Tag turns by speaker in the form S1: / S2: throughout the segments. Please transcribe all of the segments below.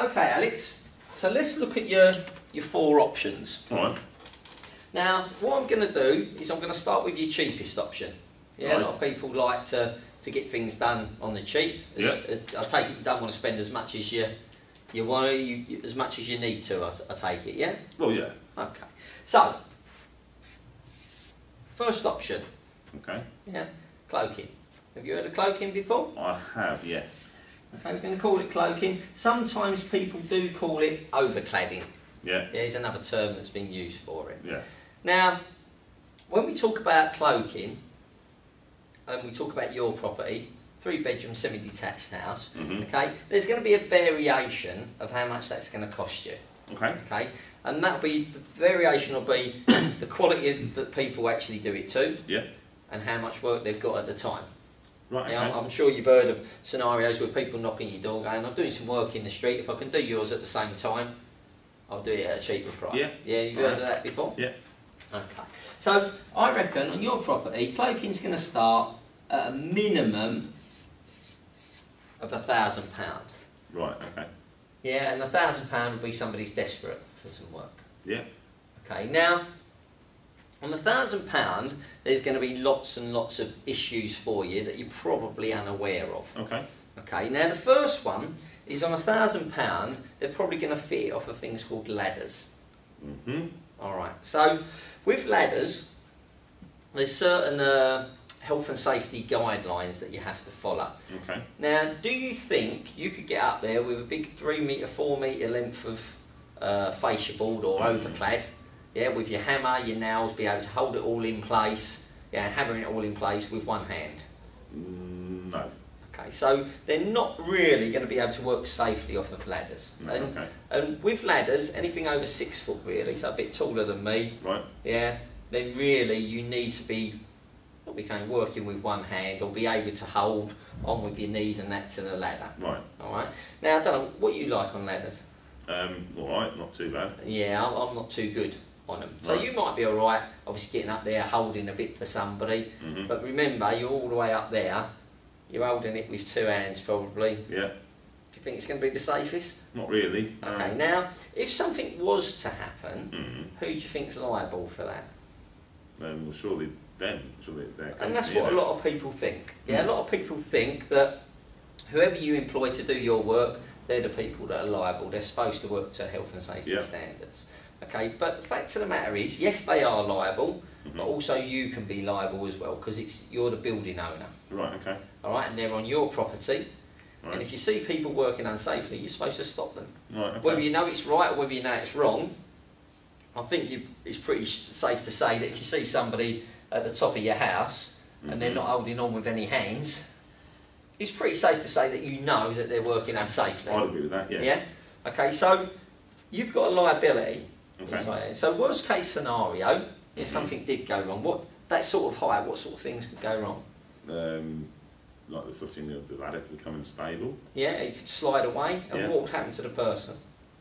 S1: Okay, Alex, so let's look at your 4 options.
S2: All right.
S1: Now, what I'm going to do is I'm going to start with your cheapest option. Yeah,
S2: Right.
S1: a lot of people like to get things done on the cheap.
S2: Yeah.
S1: I take it you don't want to spend as much as you want to, as much as you need to, I take it, yeah?
S2: Well, yeah.
S1: Okay. So, first option.
S2: Okay.
S1: Yeah, cloaking. Have you heard of cloaking before?
S2: I have, yeah.
S1: Okay, we're going to call it cloaking. Sometimes people do call it overcladding.
S2: Yeah.
S1: There's another term that's been used for it.
S2: Yeah.
S1: Now, when we talk about cloaking, and we talk about your property, 3-bedroom semi-detached house, okay, there's going to be a variation of how much that's going to cost you.
S2: Okay.
S1: Okay, and that'll be, the variation will be the quality that people actually do it to,
S2: Yeah.
S1: and how much work they've got at the time.
S2: Right.
S1: Yeah,
S2: Okay.
S1: I'm sure you've heard of scenarios where people knocking your door going, I'm doing some work in the street, if I can do yours at the same time, I'll do it at a cheaper price.
S2: Yeah.
S1: Yeah, you've heard of that before?
S2: Yeah.
S1: Okay. So, I reckon on your property, cloaking's going to start at a minimum of £1,000.
S2: Right. Okay.
S1: Yeah, and £1,000 would be somebody's desperate for some work.
S2: Yeah.
S1: Okay, now, on the £1,000, there's going to be lots and lots of issues for you that you're probably unaware of.
S2: Okay.
S1: Okay, now the first one is on £1,000, they're probably going to fit it off of things called ladders. Alright, so with ladders, there's certain health and safety guidelines that you have to follow.
S2: Okay.
S1: Now, do you think you could get up there with a big 3 metre, 4 metre length of fascia board or overclad, yeah, with your hammer, your nails, be able to hold it all in place, yeah, hammering it all in place with one hand?
S2: No.
S1: Okay, so they're not really going to be able to work safely off of ladders.
S2: No,
S1: And,
S2: okay.
S1: and with ladders, anything over 6 foot really, so a bit taller than me,
S2: Right.
S1: yeah, then really you need to be what we can working with one hand or be able to hold on with your knees and that to the ladder.
S2: Right.
S1: Alright, now I don't know what you like on ladders.
S2: All right. Not too bad.
S1: Yeah, I'm not too good on them. So
S2: Right.
S1: you might be alright, obviously getting up there, holding a bit for somebody, but remember, you're all the way up there, you're holding it with 2 hands probably.
S2: Yeah.
S1: Do you think it's going to be the safest?
S2: Not really.
S1: Okay, now, if something was to happen, who do you think's liable for that?
S2: Well, surely them. Surely their
S1: And that's
S2: company,
S1: what a
S2: you know.
S1: lot of people think. Yeah, a lot of people think that whoever you employ to do your work, they're the people that are liable. They're supposed to work to health and safety standards. Okay, but the fact of the matter is, yes, they are liable, but also you can be liable as well because you're the building owner.
S2: Right. Okay.
S1: All right, and they're on your property.
S2: Right.
S1: And if you see people working unsafely, you're supposed to stop them.
S2: Right. Okay.
S1: Whether you know it's right or whether you know it's wrong, I think it's pretty safe to say that if you see somebody at the top of your house and they're not holding on with any hands, it's pretty safe to say that you know that they're working unsafely.
S2: I'd agree with that. Yeah.
S1: Yeah? Okay, so you've got a liability.
S2: Okay.
S1: Inside. So worst case scenario, if something did go wrong, that sort of height, what sort of things could go wrong?
S2: Like the footing of the ladder could become unstable.
S1: Yeah, you could slide away, and
S2: Yeah.
S1: what would happen to the person?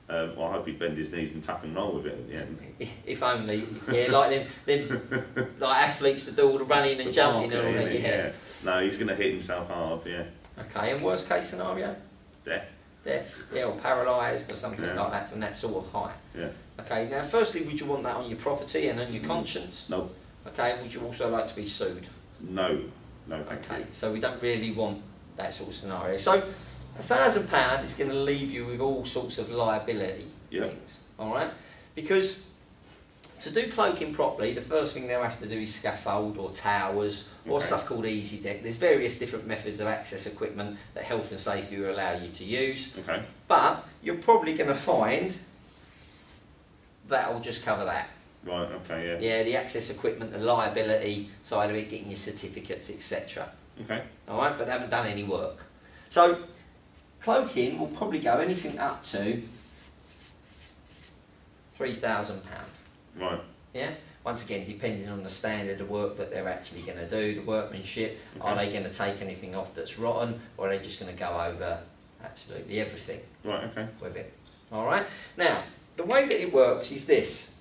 S2: Well, I hope he'd bend his knees and tap and roll with it at the end.
S1: If only, yeah, like them like athletes that do all the running and jumping and all that, yeah.
S2: No, he's going to hit himself hard, yeah.
S1: Okay, and worst case scenario?
S2: Death.
S1: Death, yeah, or paralysed or something
S2: Yeah.
S1: like that from that sort of height.
S2: Yeah.
S1: Okay, now firstly, would you want that on your property and on your conscience?
S2: No.
S1: Okay, would you also like to be sued?
S2: No. No, thank
S1: Okay,
S2: you.
S1: so we don't really want that sort of scenario. So, £1,000 is going to leave you with all sorts of liability things, alright? Because to do cloaking properly, the first thing they'll have to do is scaffold or towers or stuff called easy deck. There's various different methods of access equipment that health and safety will allow you to use.
S2: Okay.
S1: But you're probably going to find that'll just cover that.
S2: Right, okay, yeah.
S1: Yeah, the access equipment, the liability side of it, getting your certificates, etc.
S2: Okay.
S1: Alright, but they haven't done any work. So, cloaking will probably go anything up to £3,000.
S2: Right.
S1: Yeah? Once again, depending on the standard of work that they're actually going to do, the workmanship, are they going to take anything off that's rotten, or are they just going to go over absolutely everything
S2: Right, okay.
S1: with it? Alright? Now, the way that it works is this.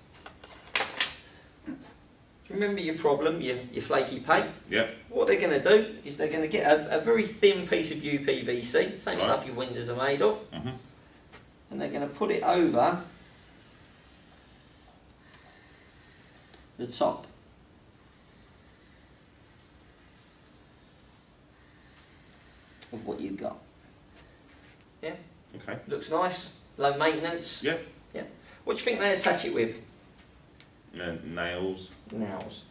S1: Do you remember your problem, your flaky paint?
S2: Yeah.
S1: What they're going to do is they're going to get a very thin piece of UPVC, same
S2: Right.
S1: stuff your windows are made of, and they're going to put it over the top. Of what you've got. Yeah?
S2: Okay.
S1: Looks nice, low maintenance.
S2: Yeah.
S1: Yeah. What do you think they attach it with?
S2: Nails.
S1: Nails.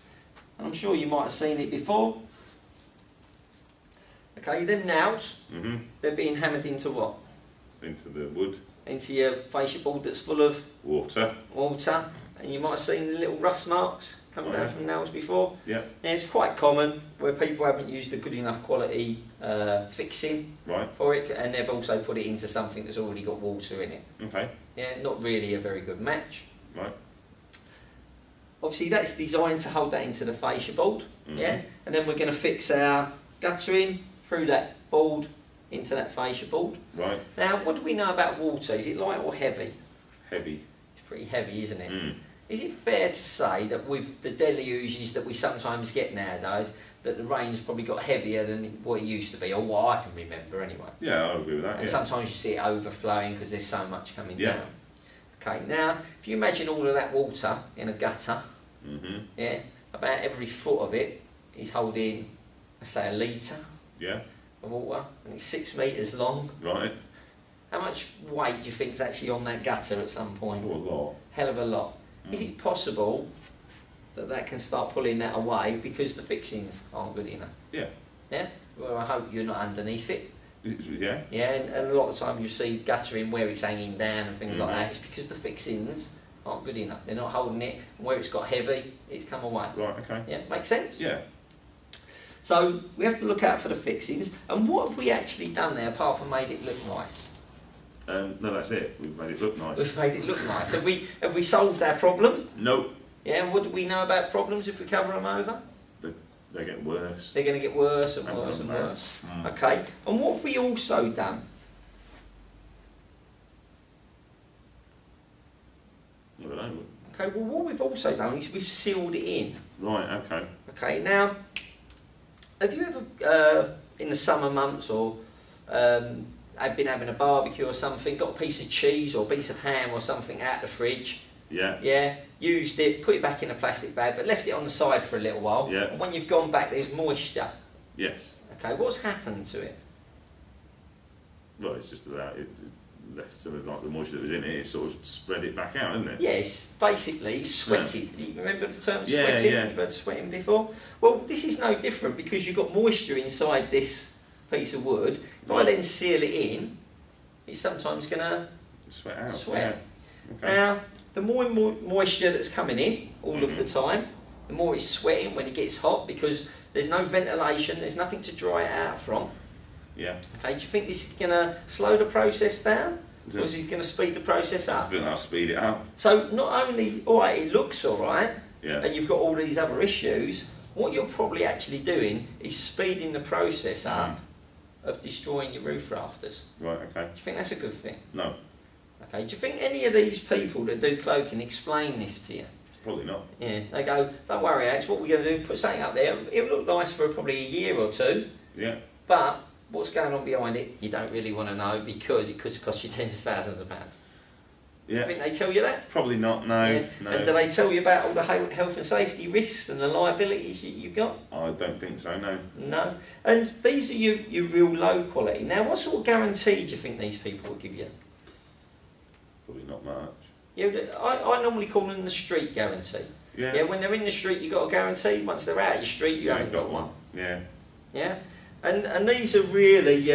S1: And I'm sure you might have seen it before. Okay, them nails, they're being hammered into what?
S2: Into the wood.
S1: Into your fascia board that's full of
S2: water.
S1: Water. And you might have seen the little rust marks coming down from nails before.
S2: Yeah.
S1: Yeah, it's quite common where people haven't used a good enough quality fixing for it, and they've also put it into something that's already got water in it.
S2: Okay.
S1: Yeah, not really a very good match.
S2: Right.
S1: Obviously that's designed to hold that into the fascia board. Yeah, and then we're going to fix our guttering through that board into that fascia board.
S2: Right.
S1: Now, what do we know about water? Is it light or heavy?
S2: Heavy.
S1: It's pretty heavy, isn't it? Is it fair to say that with the deluges that we sometimes get nowadays, that the rain's probably got heavier than what it used to be, or what I can remember anyway?
S2: Yeah, I agree with that.
S1: And sometimes you see it overflowing because there's so much coming down. Okay, now, if you imagine all of that water in a gutter, yeah, about every foot of it is holding, let's say, a litre of water, and it's 6 metres long.
S2: Right.
S1: How much weight do you think is actually on that gutter at some point?
S2: Oh, a lot.
S1: Hell of a lot. Is it possible that that can start pulling that away because the fixings aren't good enough?
S2: Yeah.
S1: Yeah? Well, I hope you're not underneath it.
S2: Yeah.
S1: Yeah, and a lot of the time you see guttering where it's hanging down and things like that. It's because the fixings aren't good enough. They're not holding it, and where it's got heavy, it's come away.
S2: Right, okay.
S1: Yeah, makes sense?
S2: Yeah.
S1: So we have to look out for the fixings. And what have we actually done there apart from made it look nice?
S2: No, that's it. We've made it look nice.
S1: We've made it look nice. Have we solved our problem?
S2: No.
S1: Yeah, and what do we know about problems if we cover them over?
S2: They get worse.
S1: They're going to get worse and worse and worse. Okay, and what have we also done?
S2: I don't know.
S1: Okay, well what we've also done is we've sealed it in.
S2: Right, okay.
S1: Okay, now, have you ever, in the summer months or I've been having a barbecue or something, got a piece of cheese or a piece of ham or something out the fridge?
S2: Yeah.
S1: Yeah, used it, put it back in a plastic bag, but left it on the side for a little while.
S2: Yeah.
S1: And when you've gone back, there's moisture.
S2: Yes.
S1: Okay, what's happened to it?
S2: Well, it's just that it left some of like the moisture that was in it. It sort of spread it back out, isn't it?
S1: Yes, basically sweated.
S2: Yeah.
S1: You remember the term
S2: Yeah,
S1: sweating?
S2: yeah.
S1: You've heard sweating before? Well, this is no different because you've got moisture inside this piece of wood. If I then seal it in, it's sometimes going to
S2: sweat out.
S1: Sweat.
S2: Yeah. Okay.
S1: Now, the more moisture that's coming in all of the time, the more it's sweating when it gets hot because there's no ventilation, there's nothing to dry it out from.
S2: Yeah.
S1: Okay, do you think this is going to slow the process down? Or is it going to speed the process up?
S2: I think that'll speed it up.
S1: So not only, alright, it looks alright,
S2: yeah,
S1: and you've got all these other issues, what you're probably actually doing is speeding the process up of destroying your roof rafters.
S2: Right, okay.
S1: Do you think that's a good thing?
S2: No.
S1: Okay, do you think any of these people that do cloaking explain this to you?
S2: Probably not.
S1: Yeah, they go, don't worry Alex, what we're going to do, put something up there, it'll look nice for probably a year or two,
S2: Yeah.
S1: but what's going on behind it, you don't really want to know because it could cost you tens of thousands of pounds.
S2: Yeah.
S1: You think they tell you that?
S2: Probably not, no.
S1: Yeah.
S2: No.
S1: And do they tell you about all the health and safety risks and the liabilities you've got?
S2: I don't think so, no.
S1: No. And these are your real low quality. Now, what sort of guarantee do you think these people will give you?
S2: Probably not much.
S1: Yeah, I normally call them the street guarantee.
S2: Yeah.
S1: Yeah, when they're in the street, you've got a guarantee. Once they're out of your street, you haven't got one.
S2: Yeah.
S1: Yeah. And these are really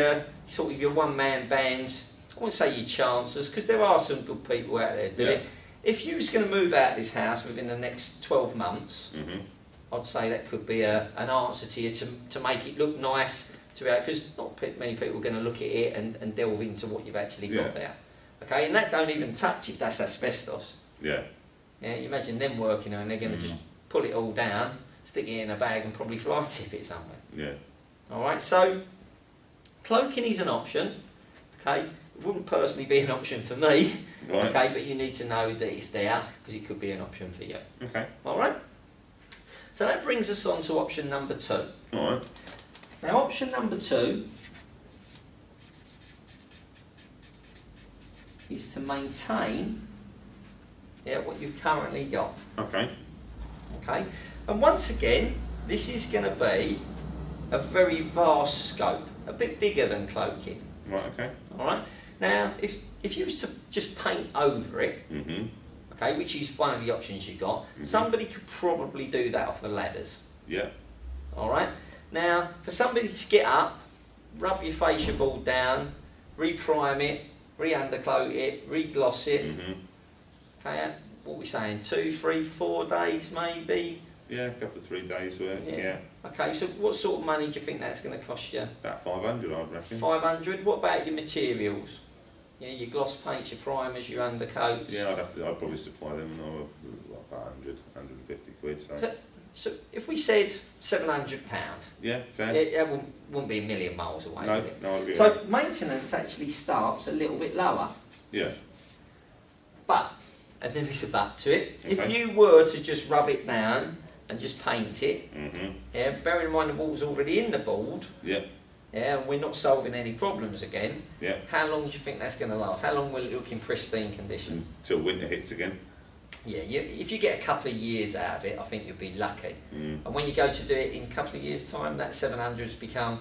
S1: sort of your one-man bands. I won't say your chancers, because there are some good people out there doing it. If you was going to move out of this house within the next 12 months, I'd say that could be an answer to you to make it look nice, because not many people are going to look at it and delve into what you've actually got there. Okay, and that don't even touch if that's asbestos.
S2: Yeah.
S1: Yeah, you imagine them working on, and they're going to just pull it all down, stick it in a bag and probably fly tip it somewhere.
S2: Yeah.
S1: Alright, so cloaking is an option, okay? It wouldn't personally be an option for me, okay, but you need to know that it's there because it could be an option for you.
S2: Okay.
S1: Alright? So that brings us on to option number 2.
S2: Alright.
S1: Now option number 2 is to maintain what you've currently got.
S2: Okay.
S1: Okay, and once again, this is going to be a very vast scope, a bit bigger than cloaking.
S2: Right, okay.
S1: Alright, now if you was to just paint over it, okay, which is one of the options you've got, somebody could probably do that off the ladders.
S2: Yeah.
S1: Alright, now for somebody to get up, rub your fascia board down, re-prime it, re-undercoat it, re-gloss it, okay, what are we saying, 2, 3, 4 days maybe?
S2: Yeah, a couple of 3 days worth, yeah.
S1: Okay, so what sort of money do you think that's going to cost you?
S2: About 500, I'd reckon.
S1: 500. What about your materials? Yeah, your gloss paints, your primers, your undercoats.
S2: Yeah, I'd probably supply them about 100, 150 quid.
S1: So if we said £700.
S2: Yeah, fair.
S1: It wouldn't be a million miles away.
S2: No,
S1: would it?
S2: no, I'd agree.
S1: So maintenance actually starts a little bit lower.
S2: Yeah.
S1: But, and there is a but to it,
S2: Okay.
S1: if you were to just rub it down and just paint it, bearing in mind the wall's already in the board, and we're not solving any problems again, how long do you think that's going to last? How long will it look in pristine condition?
S2: Until winter hits again.
S1: Yeah, if you get a couple of years out of it, I think you'll be lucky. And when you go to do it in a couple of years' time, that 700's become...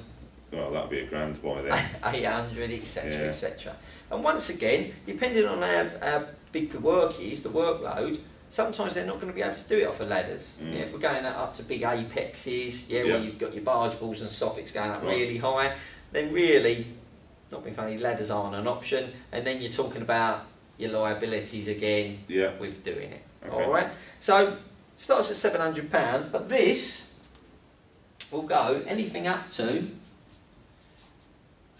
S2: Well, that'll be £1,000 by then.
S1: 800, etc, etc. And once again, depending on how big the work is, the workload, sometimes they're not going to be able to do it off the ladders. Yeah, if we're going up to big apexes, where you've got your barge balls and soffits going up really high, then really, not being funny, ladders aren't an option. And then you're talking about your liabilities again with doing it.
S2: Okay.
S1: All right. So starts at £700, but this will go anything up to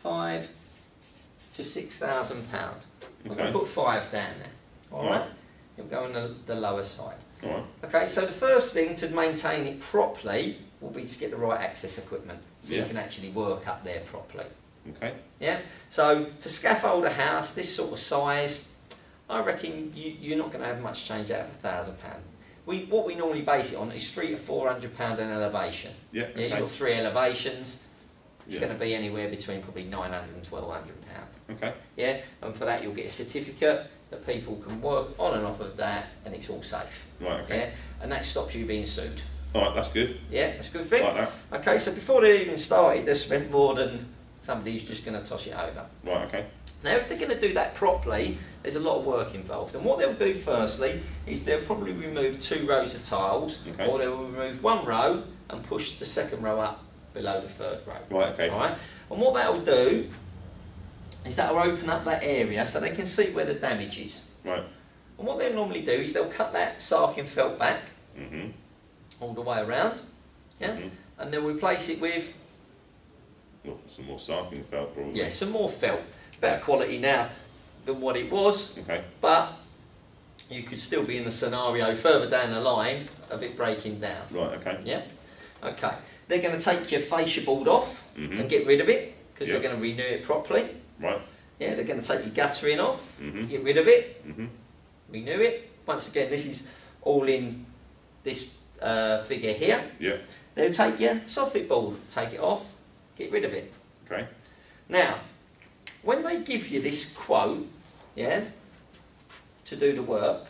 S1: £5,000 to £6,000. I'm going to put 5 down there. All right. It'll go on the lower side.
S2: All right.
S1: Okay, so the first thing to maintain it properly will be to get the right access equipment so you can actually work up there properly.
S2: Okay.
S1: Yeah, so to scaffold a house this sort of size, I reckon you're not going to have much change out of £1,000. What we normally base it on is £300 to £400 an elevation.
S2: Yeah. Okay.
S1: You've got 3 elevations. It's going to be anywhere between probably £900 and £1,200.
S2: Okay.
S1: Yeah, and for that you'll get a certificate that people can work on and off of that, and it's all safe.
S2: Right. Okay.
S1: Yeah, and that stops you being sued.
S2: All right. That's good.
S1: Yeah, that's a good thing.
S2: Like that.
S1: Okay, so before they even started, they spent more than somebody who's just going to toss it over.
S2: Right. Okay.
S1: Now, if they're going to do that properly, there's a lot of work involved. And what they'll do firstly is they'll probably remove 2 rows of tiles, or they'll remove 1 row and push the 2nd row up below the 3rd row.
S2: Right. Okay.
S1: All right. And what that'll do is that'll open up that area so they can see where the damage is.
S2: Right.
S1: And what they'll normally do is they'll cut that sarking felt back all the way around, and they'll replace it with
S2: some more sarking felt, probably.
S1: Yeah, some more felt. Better quality now than what it was.
S2: Okay.
S1: But you could still be in a scenario further down the line of it breaking down.
S2: Right. Okay.
S1: Yeah. Okay. They're going to take your fascia board off and get rid of it because they're going to renew it properly.
S2: Right.
S1: Yeah. They're going to take your guttering off, get rid of it, renew it. Once again, this is all in this figure here.
S2: Yeah.
S1: They'll take your soffit board, take it off, get rid of it.
S2: Okay.
S1: Now, when they give you this quote, to do the work,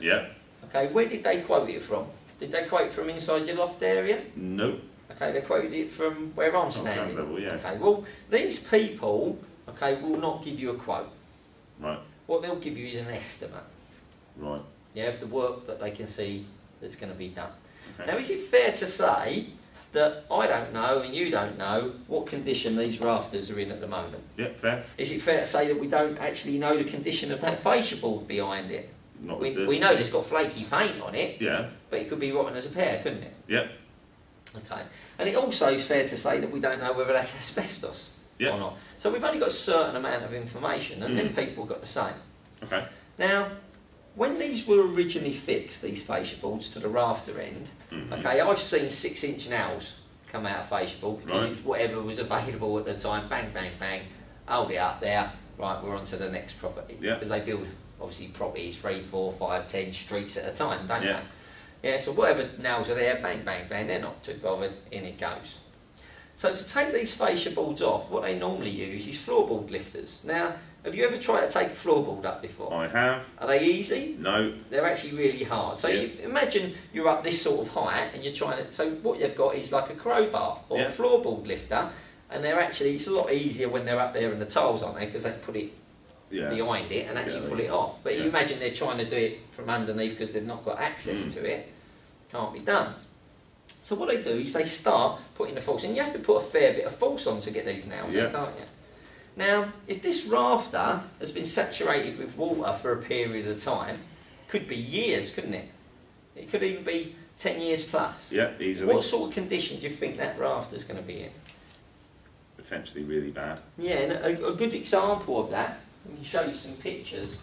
S1: okay, where did they quote it from? Did they quote it from inside your loft area?
S2: No.
S1: Okay, they quoted it from where I'm standing.
S2: Level, yeah.
S1: Okay, well, these people, okay, will not give you a quote.
S2: Right.
S1: What they'll give you is an estimate.
S2: Right.
S1: Yeah, of the work that they can see that's going to be done.
S2: Okay.
S1: Now, is it fair to say that I don't know and you don't know what condition these rafters are in at the moment?
S2: Yeah, fair.
S1: Is it fair to say that we don't actually know the condition of that fascia board behind it?
S2: Not
S1: we know it's got flaky paint on it,
S2: yeah,
S1: but it could be rotten as a pear, couldn't it?
S2: Yeah.
S1: Okay. And it also is fair to say that we don't know whether that's asbestos or not. So we've only got a certain amount of information, and then people got the same.
S2: Okay.
S1: Now, when these were originally fixed, these fascia boards to the rafter end, okay, I've seen 6-inch nails come out of fascia board because it was whatever was available at the time. Bang, bang, bang. Hold it up there. Right, we're on to the next property.
S2: Yeah.
S1: Because they build, obviously, properties 3, 4, 5, 10 streets at a time, don't
S2: Yeah.
S1: they? Yeah, so whatever nails are there, bang, bang, bang, they're not too bothered, in it goes. So to take these fascia boards off, what they normally use is floorboard lifters. Now, Have you ever tried to take a floorboard up before?
S2: I have.
S1: Are they easy?
S2: No.
S1: They're actually really hard. So you imagine you're up this sort of height and you're trying to, so what you've got is like a crowbar or a floorboard lifter, and they're actually, it's a lot easier when they're up there and the tiles aren't there because they put it behind it and actually pull it off. But you imagine they're trying to do it from underneath because they've not got access to it. Can't be done. So what they do is they start putting the force in. You have to put a fair bit of force on to get these nails in, don't you? Now, if this rafter has been saturated with water for a period of time, could be years, couldn't it? It could even be 10 years plus.
S2: Yeah, easily.
S1: What sort of condition do you think that rafter's going to be in?
S2: Potentially really bad.
S1: Yeah, and a good example of that, we can show you some pictures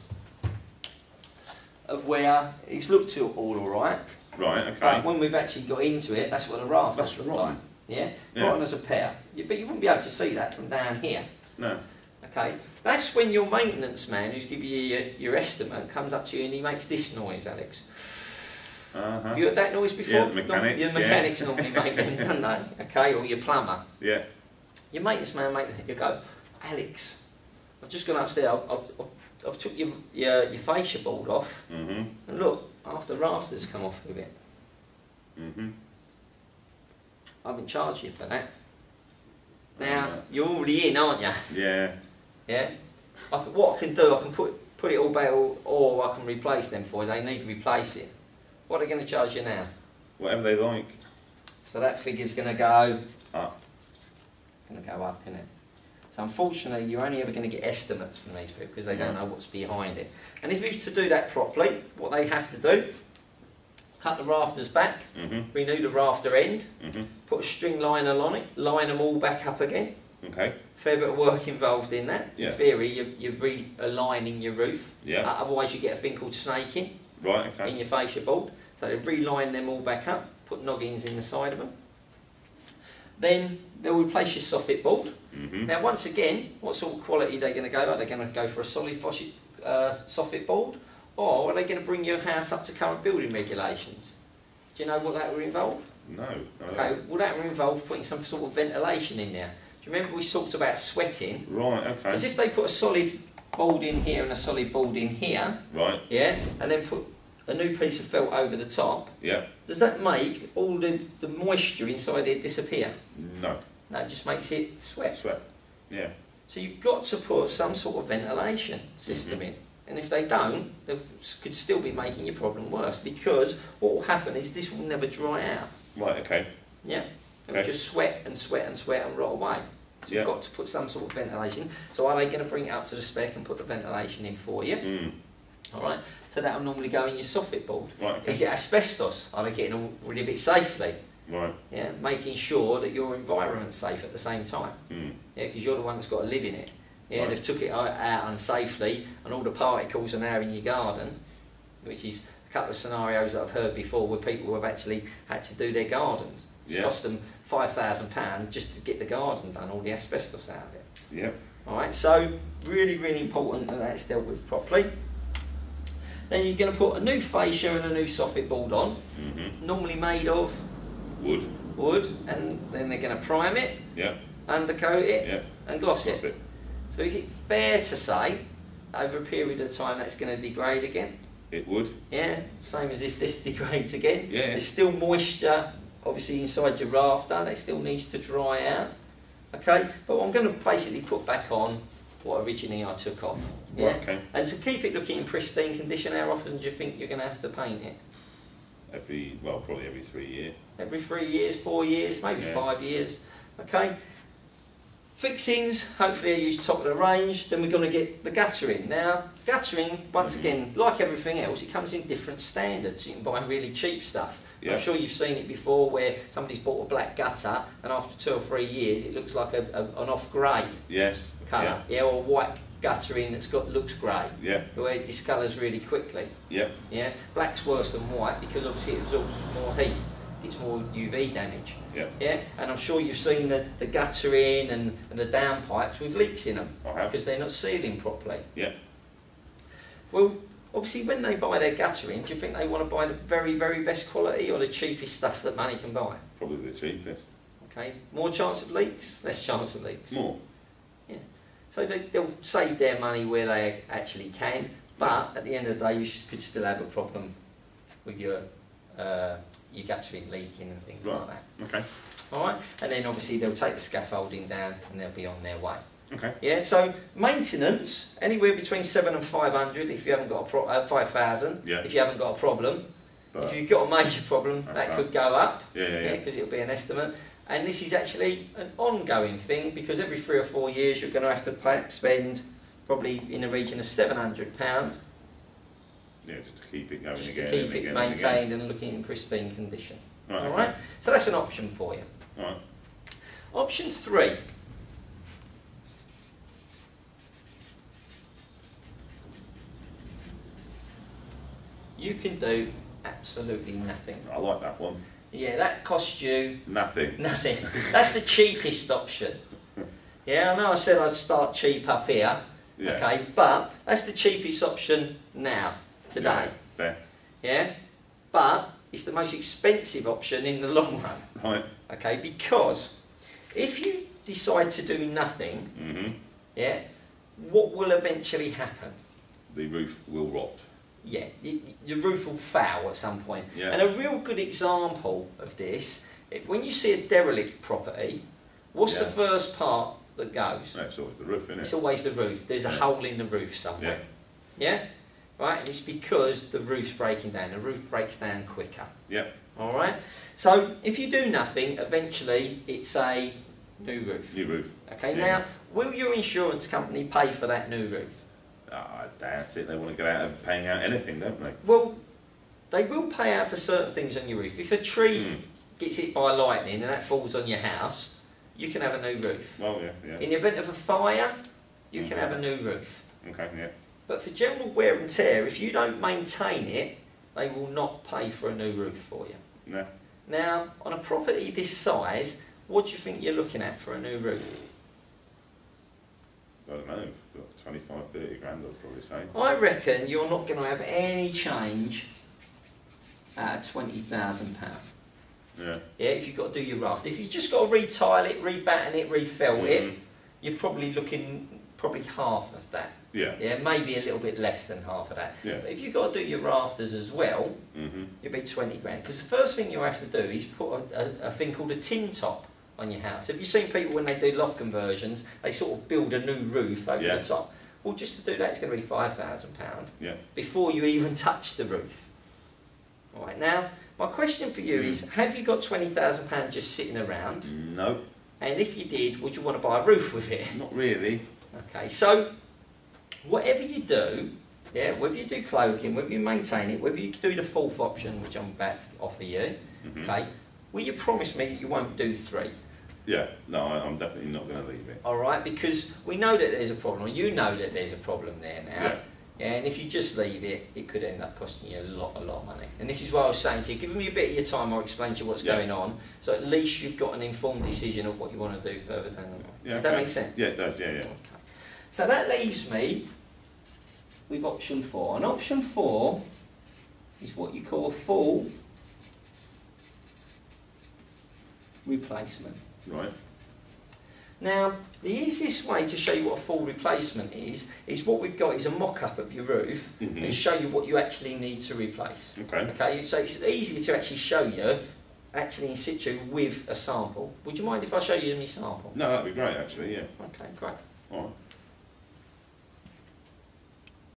S1: of where it's looked all alright.
S2: Right, okay.
S1: But when we've actually got into it, that's what the rafters look like. Yeah? Rotten as a pair. But you wouldn't be able to see that from down here.
S2: No.
S1: Okay? That's when your maintenance man, who's giving you your estimate, comes up to you and he makes this noise, Alex.
S2: Have
S1: you heard that noise before?
S2: Yeah, the mechanics.
S1: Your mechanics normally make them, don't they? Okay, or your plumber.
S2: Yeah.
S1: Your maintenance man, you go, Alex, I've just gone upstairs, I've took your fascia board off, and look, half the rafters come off with it. I haven't charged you for that. Now, you're already in, aren't you?
S2: Yeah.
S1: Yeah? What I can do, I can put it all back, or I can replace them for you. They need replacing. What are they going to charge you now?
S2: Whatever they like.
S1: So that figure's going to go
S2: up.
S1: Going to go up, isn't it? So unfortunately, you're only ever going to get estimates from these people because they don't know what's behind it. And if you was to do that properly, what they have to do, cut the rafters back, renew the rafter end, put a string liner on it, line them all back up again.
S2: Okay.
S1: Fair bit of work involved in that.
S2: Yeah.
S1: In theory, you're realigning your roof.
S2: Yeah.
S1: Otherwise, you get a thing called snaking in your fascia board. So they reline them all back up, put noggins in the side of them. Then they'll replace your soffit board. Now, once again, what sort of quality are they going to go? Are they going to go for a solid soffit board, or are they going to bring your house up to current building regulations? Do you know what that will involve?
S2: No.
S1: Okay, well that will involve putting some sort of ventilation in there. Do you remember we talked about sweating?
S2: Right, okay.
S1: Because if they put a solid board in here and a solid board in here,
S2: right,
S1: yeah, and then put a new piece of felt over the top,
S2: yeah,
S1: does that make all the moisture inside it disappear?
S2: No.
S1: No, it just makes it sweat.
S2: Sweat, yeah.
S1: So you've got to put some sort of ventilation system in. And if they don't, they could still be making your problem worse, because what will happen is this will never dry out.
S2: Right, okay.
S1: Yeah. It will just sweat and sweat and sweat and rot away. So you've got to put some sort of ventilation. So are they going to bring it up to the spec and put the ventilation in for you? Alright, so that will normally go in your soffit board.
S2: Right, okay.
S1: Is it asbestos? Are they getting rid of it safely?
S2: Right.
S1: Yeah, making sure that your environment's safe at the same time. Yeah, because you're the one that's got to live in it. Yeah, they've took it out unsafely, and all the particles are now in your garden, which is a couple of scenarios that I've heard before where people have actually had to do their gardens. It's cost them £5,000 just to get the garden done, all the asbestos out of it.
S2: Yeah.
S1: Alright, so really, really important that that's dealt with properly. Then you're going to put a new fascia and a new soffit board on, normally made of wood, and then they're going to prime it, undercoat it, and gloss it. So is it fair to say, over a period of time, that's going to degrade again?
S2: It would.
S1: Yeah, same as if this degrades again.
S2: Yeah.
S1: There's still moisture, obviously, inside your rafter. That still needs to dry out. Okay, but I'm going to basically put back on what originally I took off. Yeah?
S2: Right, okay.
S1: And to keep it looking in pristine condition, how often do you think you're going to have to paint it?
S2: Probably every 3 years.
S1: Every 3 years, 4 years, maybe 5 years. Okay. Fixings, hopefully I use top of the range. Then we're going to get the guttering. Now, guttering, once again, like everything else, it comes in different standards. You can buy really cheap stuff. I'm sure you've seen it before where somebody's bought a black gutter and after 2 or 3 years it looks like an off grey colour. Yeah, or a white guttering that's looks grey.
S2: Yeah.
S1: Where it discolours really quickly.
S2: Yeah.
S1: Yeah. Black's worse than white because obviously it absorbs more heat. It's more UV damage.
S2: Yeah.
S1: Yeah. And I'm sure you've seen the guttering and the downpipes with leaks in them because they're not sealing properly.
S2: Yeah.
S1: Well, obviously when they buy their guttering, do you think they want to buy the very, very best quality or the cheapest stuff that money can buy?
S2: Probably the cheapest.
S1: Okay. More chance of leaks, less chance of leaks.
S2: More.
S1: Yeah. So they'll save their money where they actually can, but at the end of the day you could still have a problem with your guttering leaking and things like that.
S2: Okay.
S1: Alright, and then obviously they'll take the scaffolding down and they'll be on their way.
S2: Okay.
S1: Yeah, so maintenance, anywhere between 7 and 500 if you haven't got a 5,000 if you haven't got a problem. But if you've got a major problem, that could go up, because it'll be an estimate. And this is actually an ongoing thing, because every 3 or 4 years you're going to have to spend probably in the region of £700.
S2: Yeah, just to keep it going
S1: just
S2: again.
S1: To keep it maintained and looking in pristine condition.
S2: Right,
S1: Alright, so that's an option for you.
S2: Alright.
S1: Option 3. You can do absolutely nothing.
S2: I like that one.
S1: Yeah, that costs you...
S2: Nothing.
S1: Nothing. That's the cheapest option. Yeah, I know I said I'd start cheap up here, okay, but that's the cheapest option now, today.
S2: Yeah, fair.
S1: Yeah, but it's the most expensive option in the long run.
S2: Right.
S1: Okay, because if you decide to do nothing, yeah, what will eventually happen?
S2: The roof will rot.
S1: Yeah, your roof will foul at some point.
S2: Yeah.
S1: And a real good example of this, when you see a derelict property, what's the first part that goes?
S2: It's always the roof, isn't it?
S1: It's always the roof. There's a hole in the roof somewhere. Yeah? Right? And it's because the roof's breaking down. The roof breaks down quicker.
S2: Yeah.
S1: Alright? So, if you do nothing, eventually it's a new roof.
S2: New roof.
S1: Okay, now, will your insurance company pay for that new roof?
S2: I doubt it. They want to get out of paying out anything, don't they?
S1: Well, they will pay out for certain things on your roof. If a tree gets hit by lightning and that falls on your house, you can have a new roof.
S2: Oh, yeah.
S1: In the event of a fire, you can have a new roof.
S2: Okay, yeah.
S1: But for general wear and tear, if you don't maintain it, they will not pay for a new roof for you.
S2: No.
S1: Now, on a property this size, what do you think you're looking at for a new roof?
S2: I don't know, 25, 30 grand I'd probably say.
S1: I reckon you're not going to have any change at £20,000.
S2: Yeah.
S1: Yeah, if you've got to do your raft. If you've just got to retile it, rebatten it, refill it, you're probably looking half of that.
S2: Yeah.
S1: Yeah, maybe a little bit less than half of that.
S2: Yeah.
S1: But if you've got to do your rafters as well, you'll be 20 grand. Because the first thing you have to do is put a thing called a tin top on your house. Have you seen people when they do loft conversions, they sort of build a new roof over the top? Well, just to do that, it's going to be £5,000 before you even touch the roof. All right, now, my question for you is, have you got £20,000 just sitting around?
S2: No.
S1: And if you did, would you want to buy a roof with it?
S2: Not really.
S1: Okay, so whatever you do, yeah, whether you do cloaking, whether you maintain it, whether you do the fourth option, which I'm about to offer you, okay, will you promise me that you won't do 3?
S2: Yeah, no, I'm definitely not going to leave it.
S1: Alright, because we know that there's a problem, or you know that there's a problem there now.
S2: Yeah.
S1: And if you just leave it, it could end up costing you a lot of money. And this is what I was saying to you, giving me a bit of your time, I'll explain to you what's going on, so at least you've got an informed decision of what you want to do further down the line. Does that make sense?
S2: Yeah, it does, yeah.
S1: Okay. So that leaves me with option 4. And option 4 is what you call a full replacement.
S2: Right.
S1: Now, the easiest way to show you what a full replacement is what we've got is a mock-up of your roof and show you what you actually need to replace. Okay, so it's easier to actually show you, actually in situ with a sample. Would you mind if I show you my sample?
S2: No, that'd be great actually, yeah.
S1: Okay, great.
S2: All right.